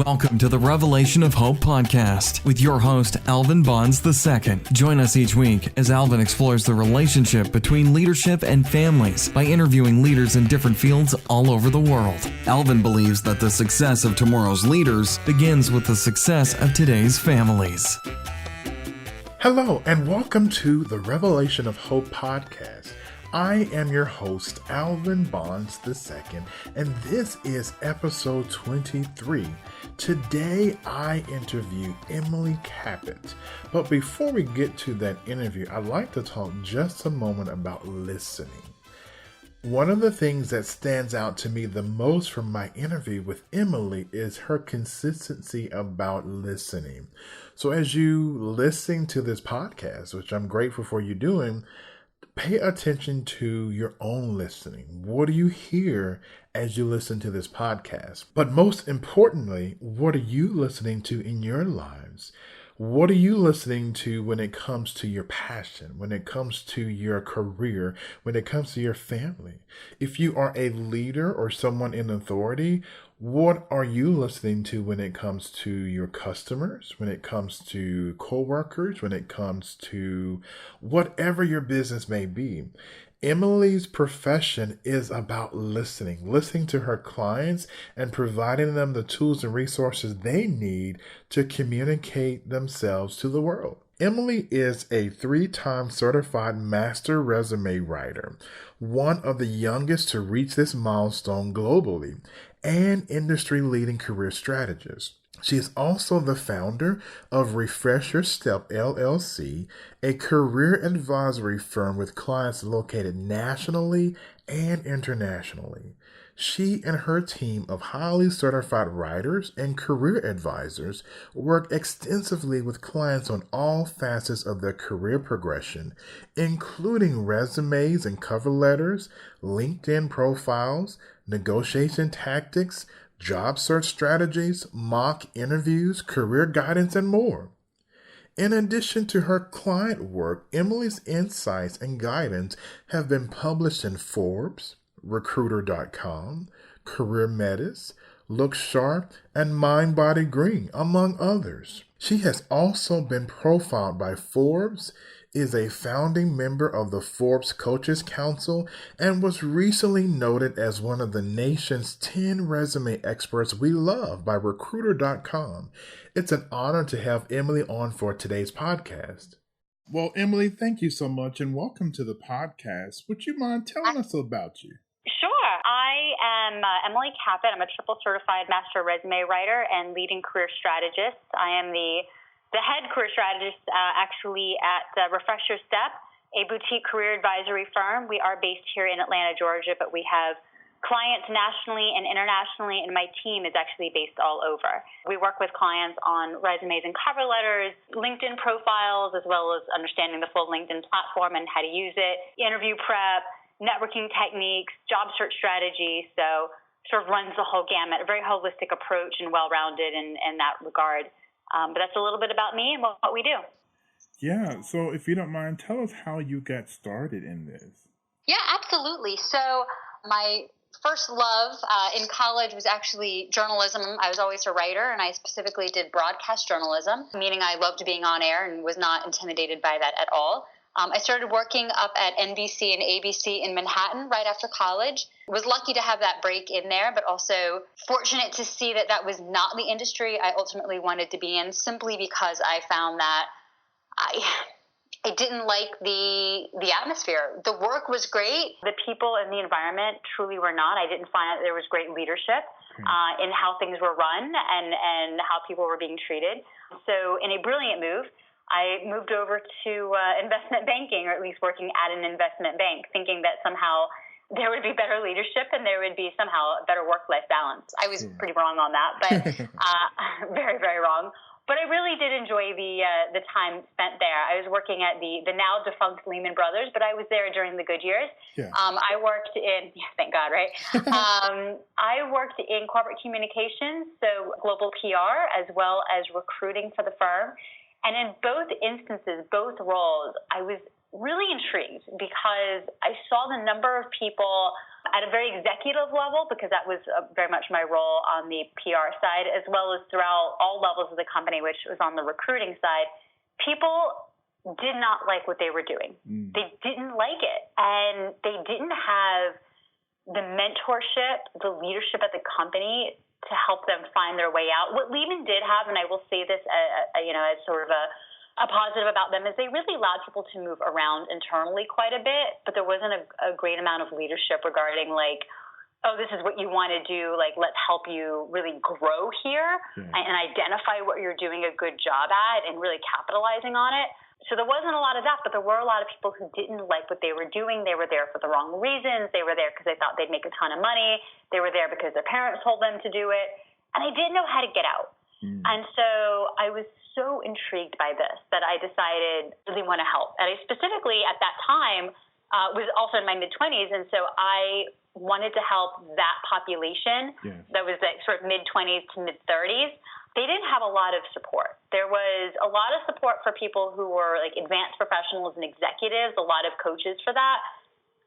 Welcome to the Revelation of Hope podcast with your host, Alvin Bonds II. Join us each week as Alvin explores the relationship between leadership and families by interviewing leaders in different fields all over the world. Alvin believes that the success of tomorrow's leaders begins with the success of today's families. Hello, and welcome to the Revelation of Hope podcast. I am your host, Alvin Bonds II, and this is episode 23. Today, I interview Emily Kapit. But before we get to that interview, I'd like to talk just a moment about listening. One of the things that stands out to me the most from my interview with Emily is her consistency about listening. So as you listen to this podcast, which I'm grateful for you doing, pay attention to your own listening. What do you hear as you listen to this podcast? But most importantly, what are you listening to in your lives? What are you listening to when it comes to your passion, when it comes to your career, when it comes to your family? If you are a leader or someone in authority, what are you listening to when it comes to your customers, when it comes to coworkers, when it comes to whatever your business may be? Emily's profession is about listening to her clients and providing them the tools and resources they need to communicate themselves to the world. Emily is a 3-time certified master resume writer, one of the youngest to reach this milestone globally, and industry-leading career strategist. She is also the founder of Refresh Your Step LLC, a career advisory firm with clients located nationally and internationally. She and her team of highly certified writers and career advisors work extensively with clients on all facets of their career progression, including resumes and cover letters, LinkedIn profiles, negotiation tactics, job search strategies, mock interviews, career guidance, and more. In addition to her client work, Emily's insights and guidance have been published in Forbes, Recruiter.com, Career Metis, Look Sharp, and Mind Body Green, among others. She has also been profiled by Forbes, is a founding member of the Forbes Coaches Council, and was recently noted as one of the nation's 10 resume experts we love by Recruiter.com. It's an honor to have Emily on for today's podcast. Well, Emily, thank you so much and welcome to the podcast. Would you mind telling us about you? Sure. I am Emily Kapit. I'm a triple certified master resume writer and leading career strategist. I am the head career strategist actually at Refresh Your Step, a boutique career advisory firm. We are based here in Atlanta, Georgia, but we have clients nationally and internationally, and my team is actually based all over. We work with clients on resumes and cover letters, LinkedIn profiles, as well as understanding the full LinkedIn platform and how to use it, interview prep, networking techniques, job search strategy. So sort of runs the whole gamut, a very holistic approach and well-rounded in that regard. But that's a little bit about me and what we do. Yeah, so if you don't mind, tell us how you got started in this. Yeah, absolutely. So my first love in college was actually journalism. I was always a writer, and I specifically did broadcast journalism, meaning I loved being on air and was not intimidated by that at all. I started working up at NBC and ABC in Manhattan right after college. Was lucky to have that break in there, but also fortunate to see that that was not the industry I ultimately wanted to be in, simply because I found that I didn't like the atmosphere. The work was great. The people and the environment truly were not. I didn't find that there was great leadership in how things were run and how people were being treated. So in a brilliant move, I moved over to investment banking, or at least working at an investment bank, thinking that somehow there would be better leadership and there would be somehow a better work-life balance. I was pretty wrong on that, but very, very wrong. But I really did enjoy the time spent there. I was working at the now defunct Lehman Brothers, but I was there during the good years. Yeah. I worked in, thank God, right? I worked in corporate communications, so global PR, as well as recruiting for the firm. And in both instances, both roles, I was really intrigued because I saw the number of people at a very executive level, because that was very much my role on the PR side, as well as throughout all levels of the company, which was on the recruiting side, people did not like what they were doing. They didn't like it. And they didn't have the mentorship, the leadership at the company to help them find their way out. What Lehman did have, and I will say this, as sort of a positive about them, is they really allowed people to move around internally quite a bit, but there wasn't a great amount of leadership regarding like, oh, this is what you want to do. Like, let's help you really grow here and identify what you're doing a good job at and really capitalizing on it. So there wasn't a lot of that, but there were a lot of people who didn't like what they were doing. They were there for the wrong reasons. They were there because they thought they'd make a ton of money. They were there because their parents told them to do it. And they didn't know how to get out. And so I was so intrigued by this that I decided I really want to help. And I specifically at that time was also in my mid-20s. And so I wanted to help that population that was like sort of mid-20s to mid-30s. They didn't have a lot of support. There was a lot of support for people who were like advanced professionals and executives, a lot of coaches for that.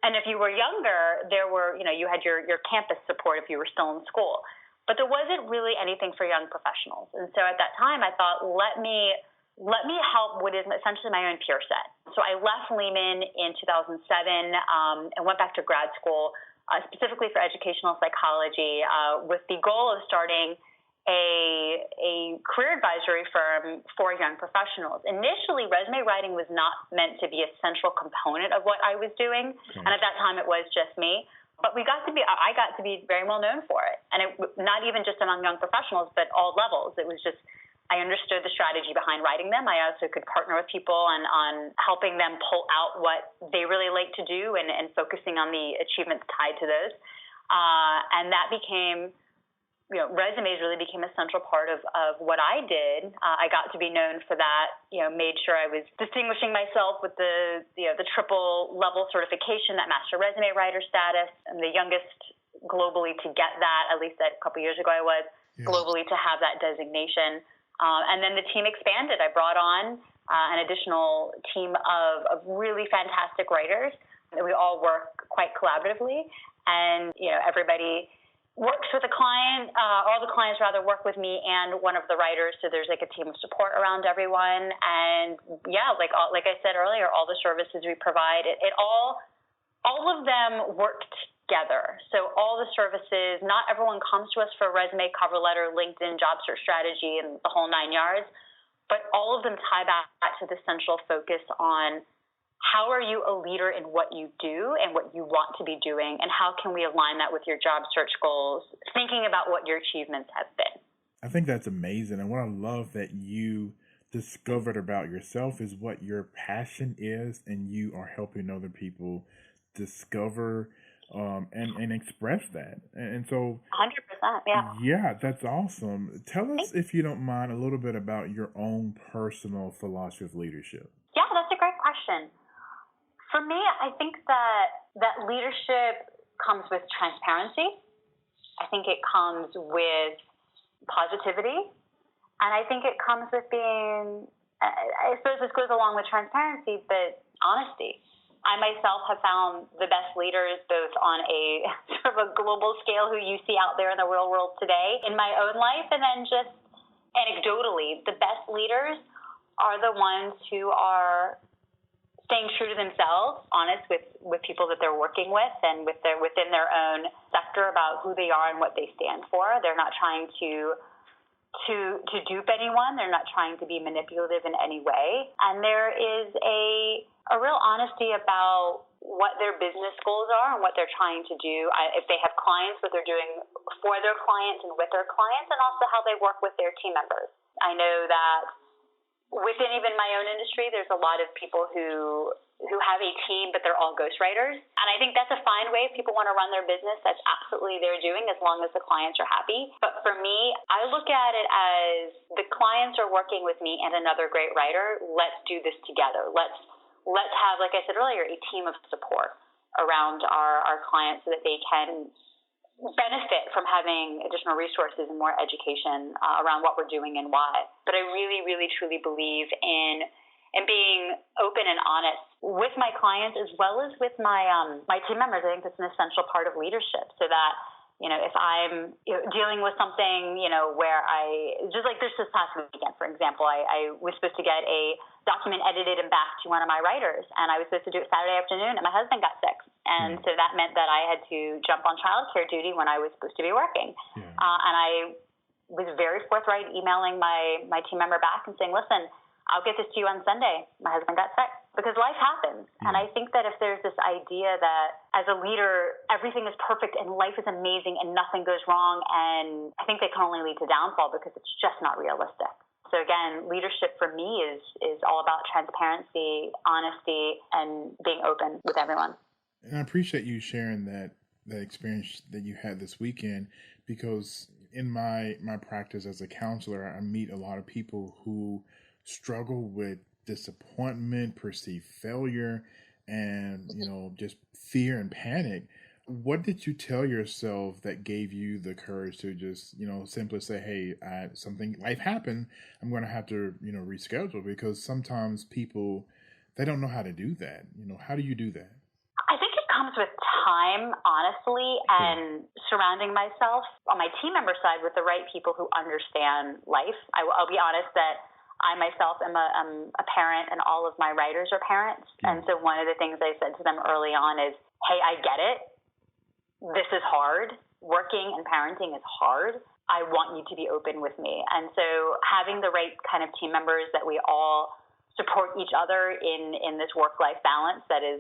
And if you were younger, there were, you had your campus support if you were still in school. But there wasn't really anything for young professionals. And so at that time, I thought, let me help what is essentially my own peer set. So I left Lehman in 2007 and went back to grad school, specifically for educational psychology, with the goal of starting a career advisory firm for young professionals. Initially, resume writing was not meant to be a central component of what I was doing. And at that time, it was just me. But I got to be very well known for it. And not even just among young professionals, but all levels. It was just, I understood the strategy behind writing them. I also could partner with people on helping them pull out what they really like to do and focusing on the achievements tied to those. And that became, resumes really became a central part of what I did. I got to be known for that, made sure I was distinguishing myself with the triple level certification, that master resume writer status. I'm the youngest globally to get that, at least a couple years ago I was, globally to have that designation. And then the team expanded. I brought on an additional team of really fantastic writers. We all work quite collaboratively, and everybody works with a client. All the clients rather work with me and one of the writers. So there's like a team of support around everyone. And like I said earlier, all the services we provide, all of them work together. So all the services, not everyone comes to us for a resume, cover letter, LinkedIn, job search strategy, and the whole 9 yards. But all of them tie back to the central focus on how are you a leader in what you do and what you want to be doing, and how can we align that with your job search goals, thinking about what your achievements have been. I think that's amazing. And what I love that you discovered about yourself is what your passion is, and you are helping other people discover and express that. And so 100%, yeah. Yeah, that's awesome. Tell us, if you don't mind, a little bit about your own personal philosophy of leadership. Yeah, that's a great question. For me, I think that leadership comes with transparency. I think it comes with positivity. And I think it comes with being, I suppose this goes along with transparency, but honesty. I myself have found the best leaders both on a sort of a global scale who you see out there in the real world today in my own life, and then just anecdotally, the best leaders are the ones who are staying true to themselves, honest with people that they're working with and within their own sector about who they are and what they stand for. They're not trying to dupe anyone. They're not trying to be manipulative in any way. And there is a real honesty about what their business goals are and what they're trying to do. If they have clients, what they're doing for their clients and with their clients, and also how they work with their team members. I know that within even my own industry, there's a lot of people who have a team, but they're all ghostwriters. And I think that's a fine way if people want to run their business. That's absolutely their doing, as long as the clients are happy. But for me, I look at it as the clients are working with me and another great writer. Let's do this together. Let's have, like I said earlier, a team of support around our clients so that they can benefit from having additional resources and more education around what we're doing and why. But I really, really, truly believe in being open and honest with my clients as well as with my my team members. I think that's an essential part of leadership, so that if I'm dealing with something, where just like this past weekend, for example, I was supposed to get a document edited and back to one of my writers, and I was supposed to do it Saturday afternoon, and my husband got sick. And so that meant that I had to jump on childcare duty when I was supposed to be working. And I was very forthright emailing my team member back and saying, listen, I'll get this to you on Sunday. My husband got sick, because life happens. And I think that if there's this idea that as a leader, everything is perfect and life is amazing and nothing goes wrong, and I think that can only lead to downfall, because it's just not realistic. So again, leadership for me is all about transparency, honesty, and being open with everyone. And I appreciate you sharing that experience that you had this weekend, because in my practice as a counselor, I meet a lot of people who struggle with disappointment, perceived failure, and just fear and panic. What did you tell yourself that gave you the courage to just simply say, hey, life happened, I'm going to have to reschedule? Because sometimes people, they don't know how to do that. How do you do that? I think it comes with time, honestly, and surrounding myself on my team member side with the right people who understand life. I'll be honest that I myself am a parent, and all of my writers are parents. And so one of the things I said to them early on is, hey, I get it. This is hard. Working and parenting is hard. I want you to be open with me. And so having the right kind of team members that we all support each other in this work-life balance that is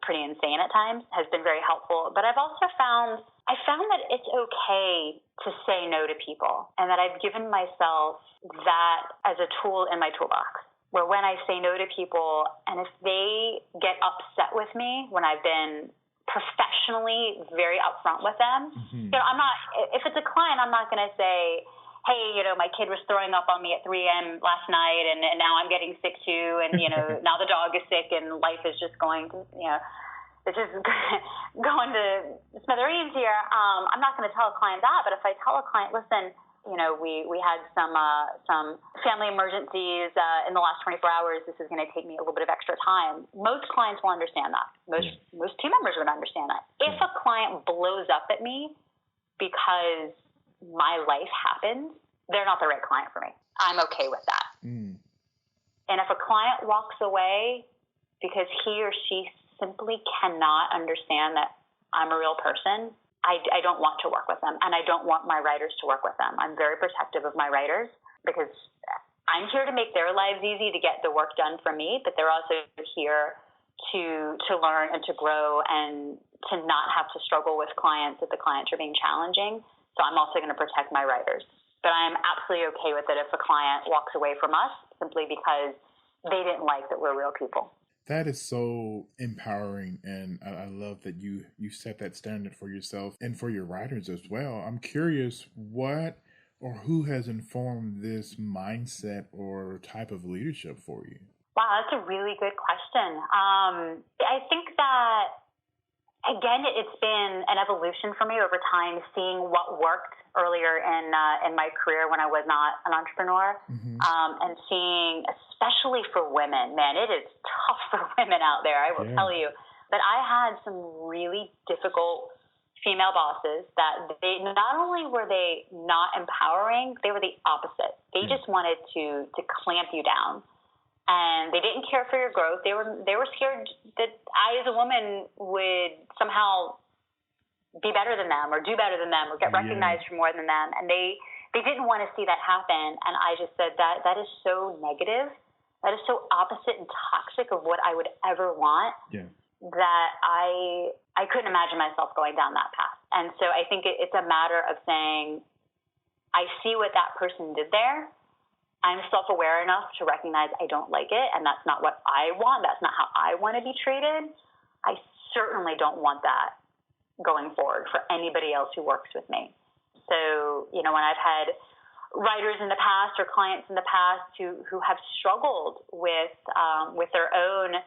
pretty insane at times has been very helpful. But I've also found that it's okay to say no to people, and that I've given myself that as a tool in my toolbox, where when I say no to people, and if they get upset with me when I've been professionally very upfront with them, I'm not, if it's a client, I'm not going to say, hey, my kid was throwing up on me at 3 a.m. last night, and now I'm getting sick too, and, now the dog is sick, and life is just going to, it's just going to smithereens here. I'm not going to tell a client that, but if I tell a client, listen, we had some family emergencies in the last 24 hours. This is going to take me a little bit of extra time. Most clients will understand that. Most team members would understand that. If a client blows up at me because my life happens, they're not the right client for me. I'm okay with that. And if a client walks away because he or she simply cannot understand that I'm a real person, I don't want to work with them, and I don't want my writers to work with them. I'm very protective of my writers, because I'm here to make their lives easy, to get the work done for me, but they're also here to learn and to grow, and to not have to struggle with clients if the clients are being challenging. So I'm also going to protect my writers. But I'm absolutely okay with it if a client walks away from us simply because they didn't like that we're real people. That is so empowering, and I love that you set that standard for yourself and for your writers as well. I'm curious, what or who has informed this mindset or type of leadership for you? Wow, that's a really good question. I think that, again, it's been an evolution for me over time, seeing what worked earlier in my career when I was not an entrepreneur, and seeing, especially for women, man, it is tough for women out there, I will tell you. But I had some really difficult female bosses that they not only were they not empowering, they were the opposite. They just wanted to clamp you down. And they didn't care for your growth. They were scared that I, as a woman, would somehow be better than them, or do better than them, or get recognized for more than them. And they didn't want to see that happen. And I just said that is so negative. That is so opposite and toxic of what I would ever want. That I couldn't imagine myself going down that path. And so I think it's a matter of saying, I see what that person did there. I'm self-aware enough to recognize I don't like it, and that's not what I want. That's not how I want to be treated. I certainly don't want that going forward for anybody else who works with me. So, when I've had writers in the past or clients in the past who have struggled with their own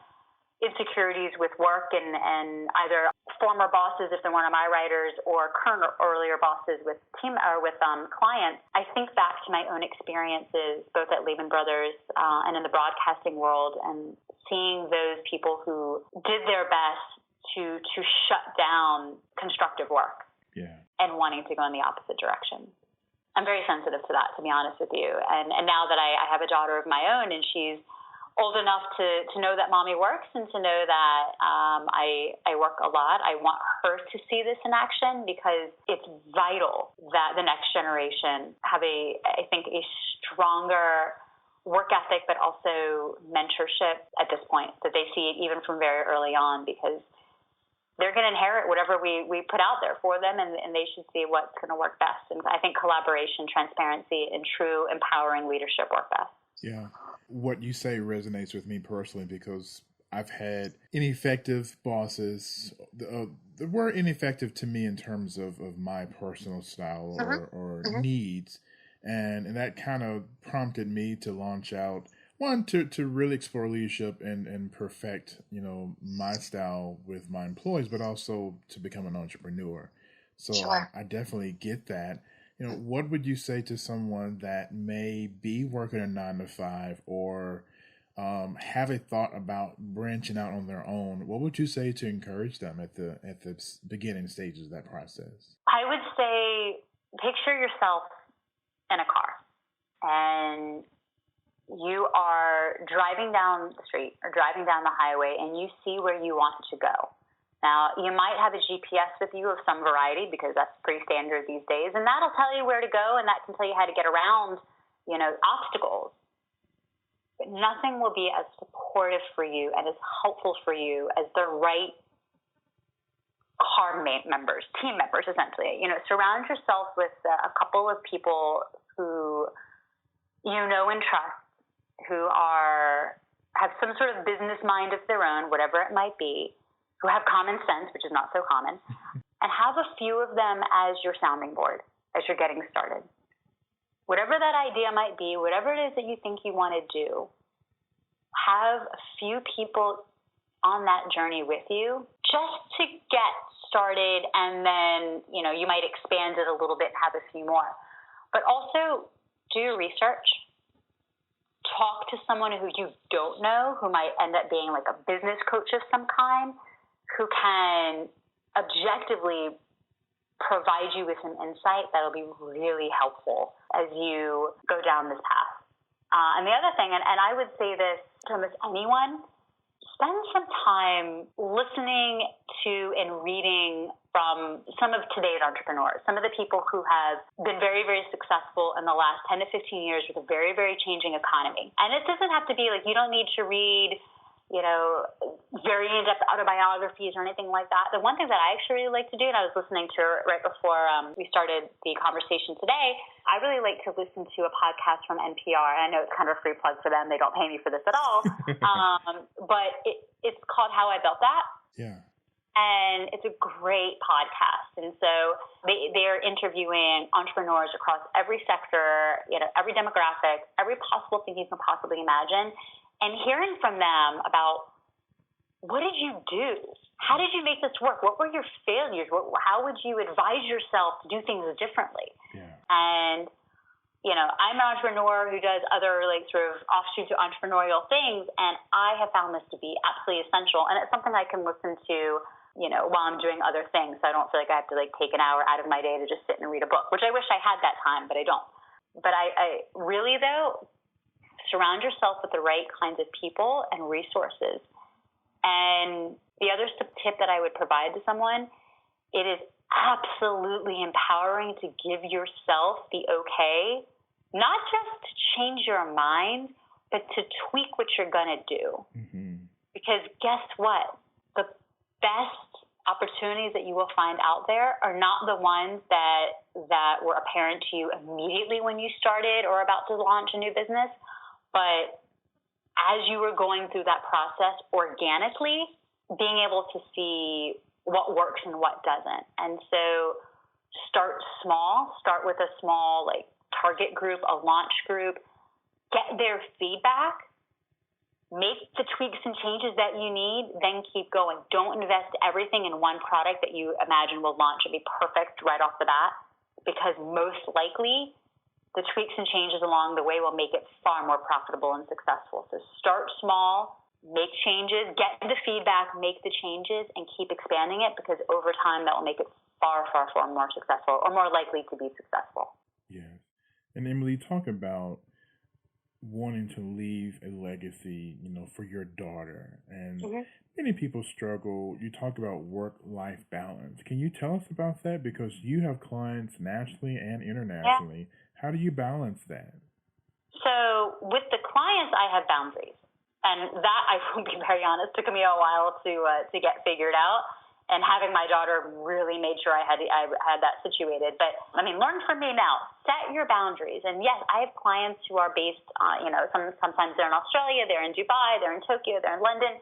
insecurities with work, and either former bosses, if they're one of my writers, or current or earlier bosses with clients, I think back to my own experiences, both at Lehman Brothers and in the broadcasting world, and seeing those people who did their best to shut down constructive work and wanting to go in the opposite direction. I'm very sensitive to that, to be honest with you. And now that I have a daughter of my own, and she's old enough to know that mommy works and to know that I work a lot, I want her to see this in action, because it's vital that the next generation have I think a stronger work ethic, but also mentorship at this point, that they see it even from very early on, because they're going to inherit whatever we put out there for them, and they should see what's going to work best. And I think collaboration, transparency, and true empowering leadership work best. Yeah. What you say resonates with me personally, because I've had ineffective bosses that were ineffective to me in terms of my personal style or needs. And that kind of prompted me to launch out, one, to really explore leadership and perfect, my style with my employees, but also to become an entrepreneur. So Sure. I definitely get that. What would you say to someone that may be working a 9-to-5 or have a thought about branching out on their own? What would you say to encourage them at the beginning stages of that process? I would say, picture yourself in a car, and you are driving down the street or driving down the highway, and you see where you want to go. Now, you might have a GPS with you of some variety, because that's pretty standard these days, and that'll tell you where to go, and that can tell you how to get around, obstacles. But nothing will be as supportive for you and as helpful for you as the right members, team members, essentially. Surround yourself with a couple of people who you know and trust, who have some sort of business mind of their own, whatever it might be, who have common sense, which is not so common, and have a few of them as your sounding board as you're getting started. Whatever that idea might be, whatever it is that you think you want to do, have a few people on that journey with you just to get started, and then, you might expand it a little bit and have a few more. But also do your research. Talk to someone who you don't know, who might end up being like a business coach of some kind, who can objectively provide you with some insight that'll be really helpful as you go down this path. And the other thing, and I would say this to almost anyone, spend some time listening to and reading from some of today's entrepreneurs, some of the people who have been very, very successful in the last 10 to 15 years with a very, very changing economy. And it doesn't have to be like, you don't need to read, very in-depth autobiographies or anything like that. The one thing that I actually really like to do, and I was listening to right before we started the conversation today, I really like to listen to a podcast from NPR. I know it's kind of a free plug for them. They don't pay me for this at all. But it's called How I Built That. Yeah. And it's a great podcast. And so they're interviewing entrepreneurs across every sector, every demographic, every possible thing you can possibly imagine, and hearing from them about, what did you do? How did you make this work? What were your failures? How would you advise yourself to do things differently? Yeah. And, I'm an entrepreneur who does other sort of offshoots of entrepreneurial things, and I have found this to be absolutely essential. And it's something I can listen to, while I'm doing other things. So I don't feel like I have to take an hour out of my day to just sit and read a book, which I wish I had that time, but I don't. But I really, though, surround yourself with the right kinds of people and resources. And the other tip that I would provide to someone, it is absolutely empowering to give yourself the okay, not just to change your mind, but to tweak what you're going to do. Mm-hmm. Because guess what? The best opportunities that you will find out there are not the ones that were apparent to you immediately when you started or about to launch a new business, but as you were going through that process organically, being able to see what works and what doesn't. And so start small, start with a small target group, a launch group, get their feedback, make the tweaks and changes that you need, then keep going. Don't invest everything in one product that you imagine will launch and be perfect right off the bat, because most likely the tweaks and changes along the way will make it far more profitable and successful. So start small, make changes, get the feedback, make the changes, and keep expanding it, because over time that will make it far, far, far more successful, or more likely to be successful. Yes. And Emily, talk about wanting to leave a legacy, for your daughter. And many people struggle. You talk about work-life balance. Can you tell us about that? Because you have clients nationally and internationally. Yeah. How do you balance that? So with the clients, I have boundaries. And that, I will be very honest, took me a while to get figured out. And having my daughter really made sure I had that situated. But, learn from me now. Set your boundaries. And yes, I have clients who are based, sometimes they're in Australia, they're in Dubai, they're in Tokyo, they're in London,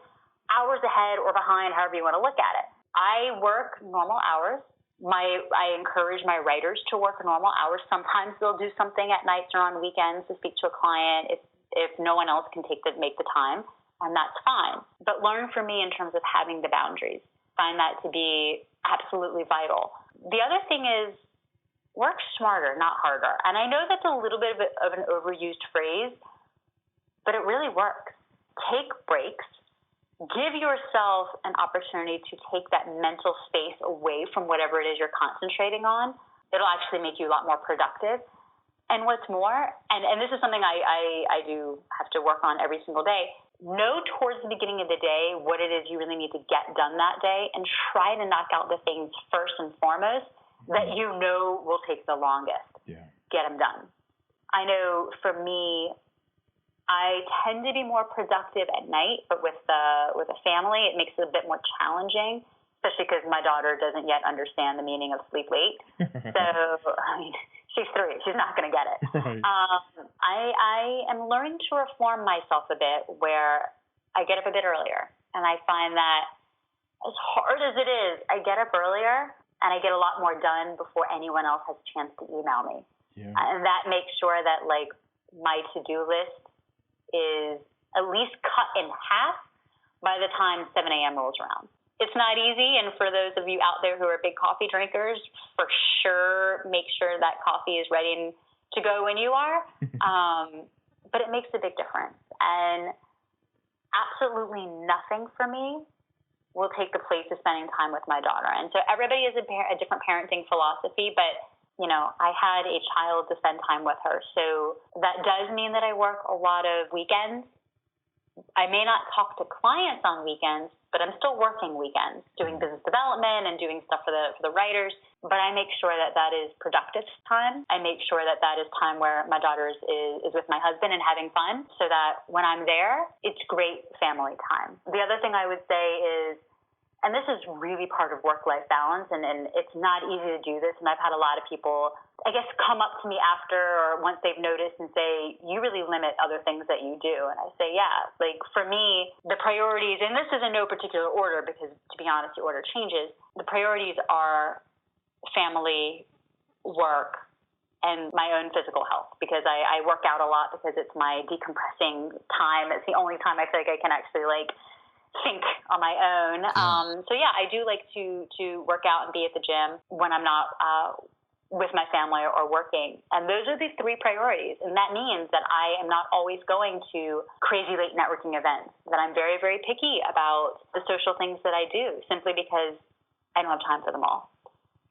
hours ahead or behind, however you want to look at it. I work normal hours. I encourage my writers to work normal hours. Sometimes they'll do something at nights or on weekends to speak to a client if no one else can make the time, and that's fine. But learn from me in terms of having the boundaries. Find that to be absolutely vital. The other thing is work smarter, not harder. And I know that's a little bit of an overused phrase, but it really works. Take breaks. Give yourself an opportunity to take that mental space away from whatever it is you're concentrating on. It'll actually make you a lot more productive. And what's more, and this is something I do have to work on every single day, know towards the beginning of the day what it is you really need to get done that day, and try to knock out the things first and foremost that you know will take the longest. Yeah. Get them done. I know for me, I tend to be more productive at night, but with a family, it makes it a bit more challenging, especially because my daughter doesn't yet understand the meaning of sleep late. So, she's 3. She's not going to get it. Right. I am learning to reform myself a bit where I get up a bit earlier. And I find that as hard as it is, I get up earlier and I get a lot more done before anyone else has a chance to email me. Yeah. And that makes sure that, my to-do list is at least cut in half by the time 7 a.m. rolls around. It's not easy, and for those of you out there who are big coffee drinkers, for sure, make sure that coffee is ready to go when you are. But it makes a big difference. And absolutely nothing for me will take the place of spending time with my daughter. And so everybody has a different parenting philosophy, but, I had a child to spend time with her. So that does mean that I work a lot of weekends. I may not talk to clients on weekends, but I'm still working weekends, doing business development and doing stuff for the writers. But I make sure that is productive time. I make sure that is time where my daughter is with my husband and having fun, so that when I'm there, it's great family time. The other thing I would say is, and this is really part of work-life balance, and it's not easy to do this, and I've had a lot of people, I guess, come up to me after or once they've noticed and say, you really limit other things that you do. And I say, yeah, for me, the priorities, and this is in no particular order because, to be honest, the order changes. The priorities are family, work, and my own physical health, because I work out a lot because it's my decompressing time. It's the only time I feel like I can actually, think on my own. So yeah, I do like to work out and be at the gym when I'm not with my family or working. And those are the 3 priorities. And that means that I am not always going to crazy late networking events, that I'm very, very picky about the social things that I do, simply because I don't have time for them all.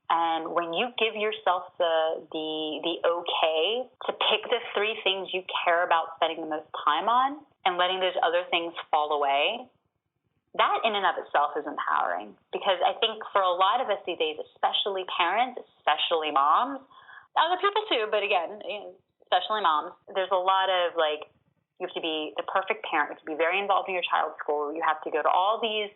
And when you give yourself the okay to pick the 3 things you care about spending the most time on and letting those other things fall away, that in and of itself is empowering, because I think for a lot of us these days, especially parents, especially moms, other people too, but again, especially moms, there's a lot of you have to be the perfect parent. You have to be very involved in your child's school. You have to go to all these,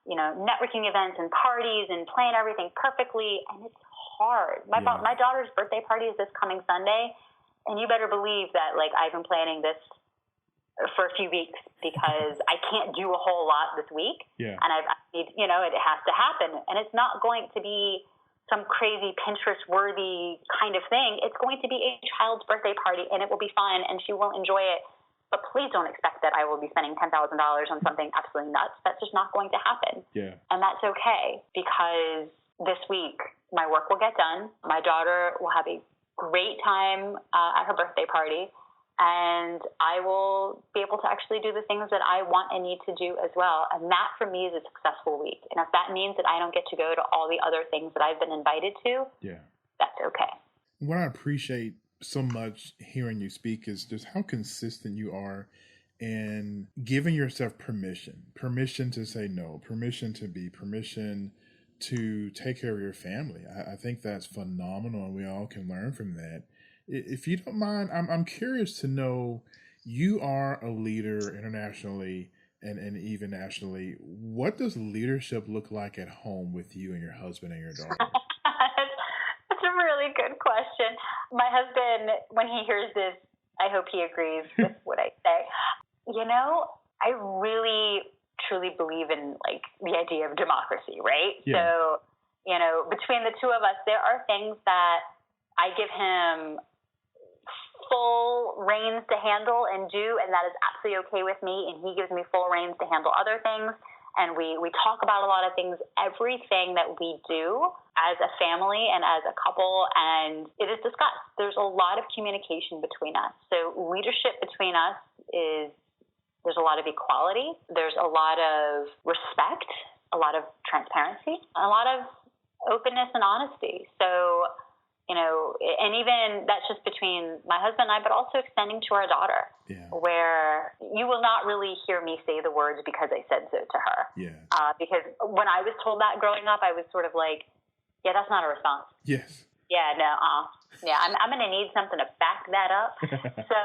networking events and parties and plan everything perfectly. And it's hard. My daughter's birthday party is this coming Sunday. And you better believe that I've been planning this for a few weeks because I can't do a whole lot this week. Yeah. And it has to happen. And it's not going to be some crazy Pinterest-worthy kind of thing. It's going to be a child's birthday party, and it will be fun, and she will enjoy it. But please don't expect that I will be spending $10,000 on something absolutely nuts. That's just not going to happen. Yeah. And that's okay, because this week my work will get done. My daughter will have a great time at her birthday party. and I will be able to actually do the things that I want and need to do as well. And that for me is a successful week. And if that means that I don't get to go to all the other things that I've been invited to, that's okay. What I appreciate so much hearing you speak is just how consistent you are in giving yourself permission to say no, permission to take care of your family. I think that's phenomenal, and we all can learn from that. If you don't mind, I'm curious to know, you are a leader internationally and even nationally. What does leadership look like at home with you and your husband and your daughter? That's a really good question. My husband, when he hears this, I hope he agrees with what I say. I really truly believe in the idea of democracy, right? Yeah. So, between the two of us, there are things that I give him full reins to handle and do, and that is absolutely okay with me, and he gives me full reins to handle other things. And we talk about a lot of things, everything that we do as a family and as a couple, and it is discussed. There's a lot of communication between us. So leadership between us there's a lot of equality, there's a lot of respect, a lot of transparency, a lot of openness and honesty. So, and even that's just between my husband and I, but also extending to our daughter, where you will not really hear me say the words because I said so to her. Because when I was told that growing up, I was sort of like, yeah, that's not a response. Yes. Yeah, no, yeah, I'm going to need something to back that up. So,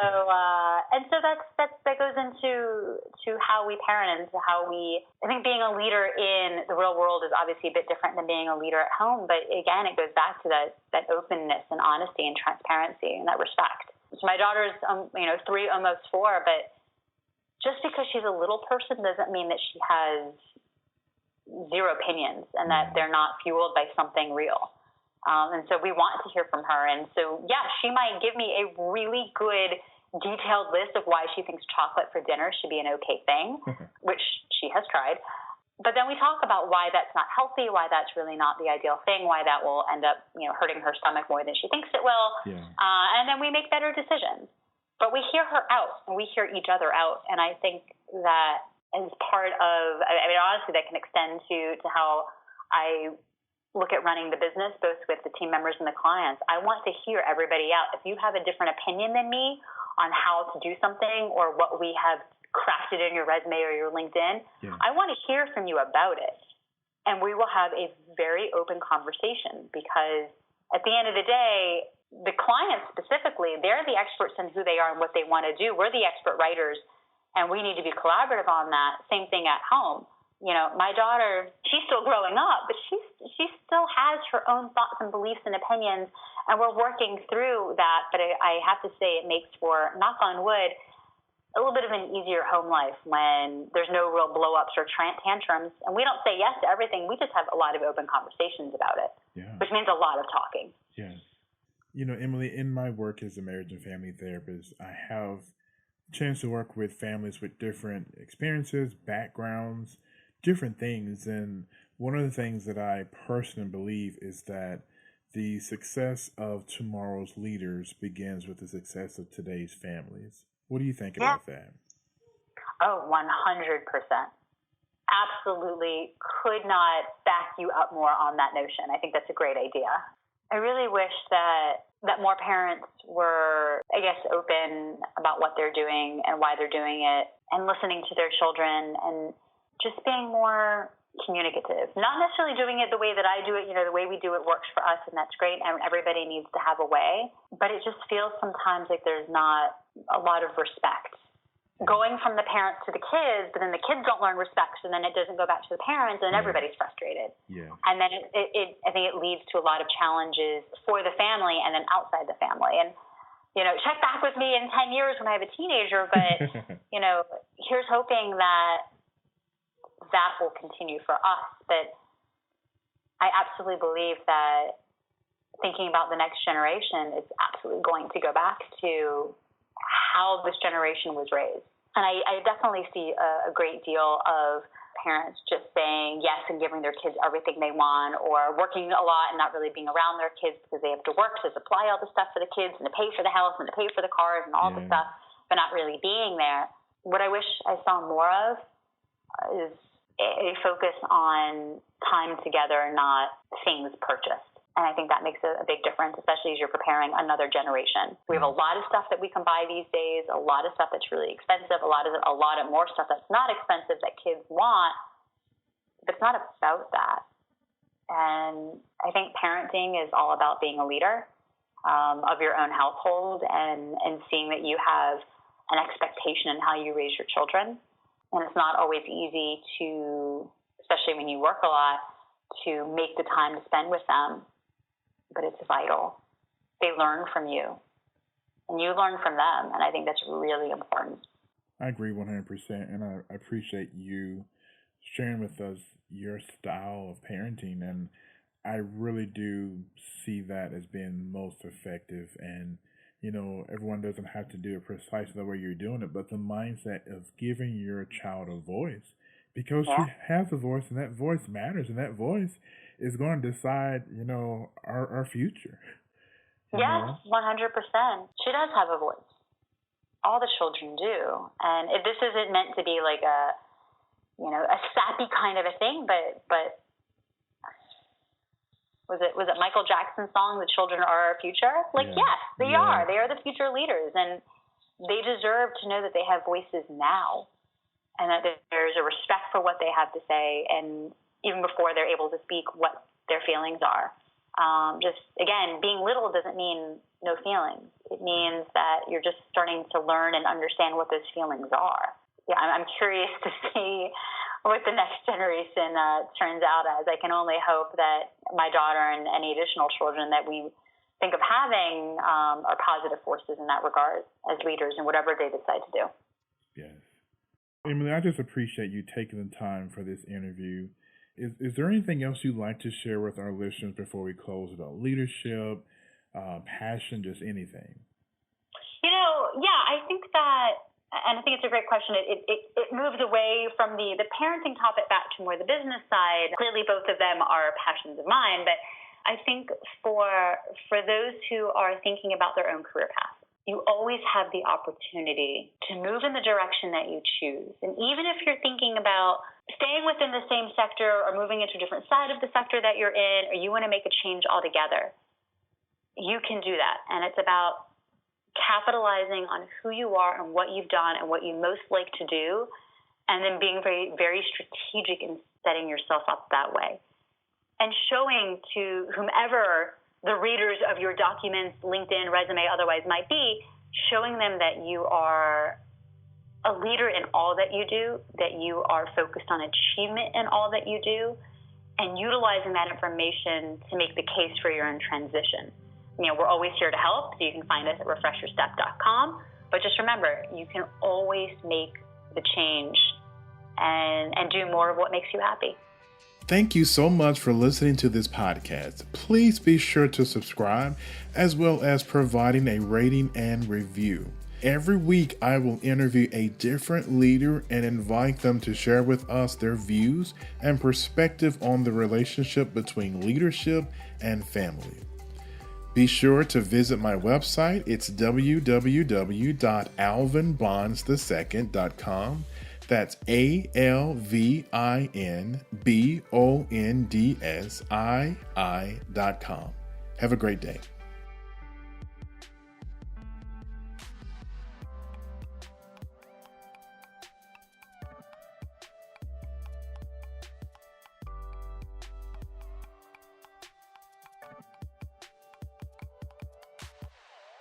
and so that goes into how we parent and to how I think being a leader in the real world is obviously a bit different than being a leader at home. But again, it goes back to that openness and honesty and transparency and that respect. So my daughter's, 3, almost 4, but just because she's a little person doesn't mean that she has zero opinions and that they're not fueled by something real. And so we want to hear from her. And so, she might give me a really good detailed list of why she thinks chocolate for dinner should be an okay thing, which she has tried. But then we talk about why that's not healthy, why that's really not the ideal thing, why that will end up, hurting her stomach more than she thinks it will. And then we make better decisions. But we hear her out and we hear each other out. And I think that as part of, honestly, that can extend to how I look at running the business, both with the team members and the clients. I want to hear everybody out. If you have a different opinion than me on how to do something or what we have crafted in your resume or your LinkedIn, I want to hear from you about it. And we will have a very open conversation, because at the end of the day, the clients specifically, they're the experts in who they are and what they want to do. We're the expert writers, and we need to be collaborative on that. Same thing at home. My daughter, she's still growing up, but she still has her own thoughts and beliefs and opinions, and we're working through that. But I have to say, it makes for, knock on wood, a little bit of an easier home life when there's no real blow-ups or tantrums, and we don't say yes to everything. We just have a lot of open conversations about it, which means a lot of talking. Yeah. Emily, in my work as a marriage and family therapist, I have a chance to work with families with different experiences, backgrounds, different things. And one of the things that I personally believe is that the success of tomorrow's leaders begins with the success of today's families. What do you think about that? Oh, 100%. Absolutely could not back you up more on that notion. I think that's a great idea. I really wish that more parents were, open about what they're doing and why they're doing it, and listening to their children and just being more communicative, not necessarily doing it the way that I do it. The way we do it works for us, and that's great, and everybody needs to have a way. But it just feels sometimes like there's not a lot of respect going from the parents to the kids, but then the kids don't learn respect, so then it doesn't go back to the parents, and everybody's frustrated. And then I think it leads to a lot of challenges for the family and then outside the family. And check back with me in 10 years when I have a teenager, but here's hoping that will continue for us. But I absolutely believe that thinking about the next generation is absolutely going to go back to how this generation was raised. And I definitely see a great deal of parents just saying yes and giving their kids everything they want, or working a lot and not really being around their kids because they have to work to supply all the stuff for the kids and to pay for the house and to pay for the cars and all the stuff, but not really being there. What I wish I saw more of is a focus on time together, not things purchased. And I think that makes a big difference, especially as you're preparing another generation. We have a lot of stuff that we can buy these days, a lot of stuff that's really expensive, a lot of more stuff that's not expensive that kids want, but it's not about that. And I think parenting is all about being a leader of your own household and seeing that you have an expectation in how you raise your children. And it's not always easy to, especially when you work a lot, to make the time to spend with them. But it's vital. They learn from you, and you learn from them, and I think that's really important. I agree 100%, and I appreciate you sharing with us your style of parenting, and I really do see that as being most effective. And, you know, everyone doesn't have to do it precisely the way you're doing it, but the mindset of giving your child a voice, because she has a voice, and that voice matters, and that voice is going to decide, you know, our future. Yes, 100%. She does have a voice. All the children do. And this isn't meant to be like a sappy kind of a thing, but was it Michael Jackson's song, "The Children Are Our Future"? Yes, they are. They are the future leaders, and they deserve to know that they have voices now, and that there's a respect for what they have to say, and even before they're able to speak, what their feelings are. Just, again, being little doesn't mean no feelings. It means that you're just starting to learn and understand what those feelings are. Yeah, I'm curious to see what the next generation turns out as. I can only hope that my daughter and any additional children that we think of having are positive forces in that regard as leaders in whatever they decide to do. Yes. Emily, I just appreciate you taking the time for this interview. Is there anything else you'd like to share with our listeners before we close about leadership, passion, just anything? I think that, and I think it's a great question. It moves away from the parenting topic back to more the business side. Clearly, both of them are passions of mine, but I think for those who are thinking about their own career path, you always have the opportunity to move in the direction that you choose. And even if you're thinking about staying within the same sector or moving into a different side of the sector that you're in, or you want to make a change altogether, you can do that. And it's about capitalizing on who you are and what you've done and what you most like to do, and then being very, very strategic in setting yourself up that way. And showing to whomever the readers of your documents, LinkedIn, resume, otherwise might be, showing them that you are a leader in all that you do, that you are focused on achievement in all that you do, and utilizing that information to make the case for your own transition. We're always here to help, so you can find us at refreshyourstep.com. But just remember, you can always make the change and do more of what makes you happy. Thank you so much for listening to this podcast. Please be sure to subscribe, as well as providing a rating and review. Every week, I will interview a different leader and invite them to share with us their views and perspective on the relationship between leadership and family. Be sure to visit my website. It's www.alvinbonds2nd.com. That's ALVINBONDSII.com. Have a great day.